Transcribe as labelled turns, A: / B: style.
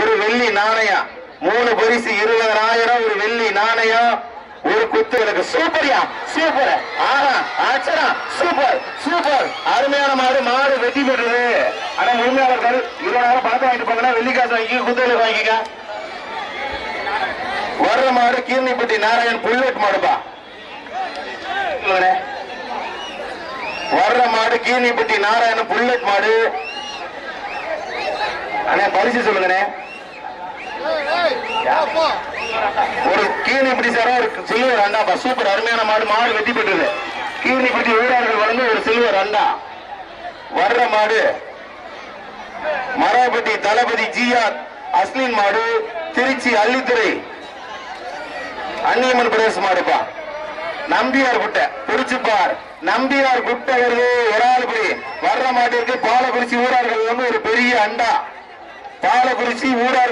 A: ஒரு வெள்ளி நாணயம், 3 பரிசு 20,000, ஒரு வெள்ளி நாணயம், ஒரு குத்து விளக்கு. சூப்பரியா, சூப்பர். ஆஹா, ஆச்சரா, சூப்பர் சூப்பர். அருமையான மாடு. மாடு வெற்றி பெற்றது. ஆனா உரிமையாளர்கள் 20,000 பணத்தை வாங்கிட்டு போங்கன்னா வெள்ளிக்காசு வாங்கி குத்து விளக்கு வாங்கிக்க. வர்ற மாடு கீர்னிப்பட்டி நாராயண் புல்லட் மாடுப்பா. வர்ற மாடு கீர்னிப்பட்டி நாராயணன் புல்லட் மாடு. அண்ணே பரிசு சொல்லுங்கண்ணே. ஒரு கீர்னிப்பட்டி சாரா ஒரு சில்வர் அண்டாப்பா. சூப்பர், அருமையான மாடு. மாடு வெற்றி பெற்றது. கீர்னிப்பட்டி வீரர்கள் வழங்க ஒரு சில்வர் அண்டா. வர்ற மாடு மராபட்டி தளபதி ஜிஆர் அஸ்லின் மாடு, திருச்சி அள்ளித்துறை அன்னியம்மன் பிரதேச மாடுப்பா. நம்பியார் குட்டை பிடிச்சுப்பார். நம்பியார் குட்டை வருது ஒரு ஆளுபடி. வர்ற மாட்டிற்கு பாலக்குறிச்சி ஊரார்கள் வந்து ஒரு பெரிய அண்டா. பாலக்குறிச்சி ஊரார்கள்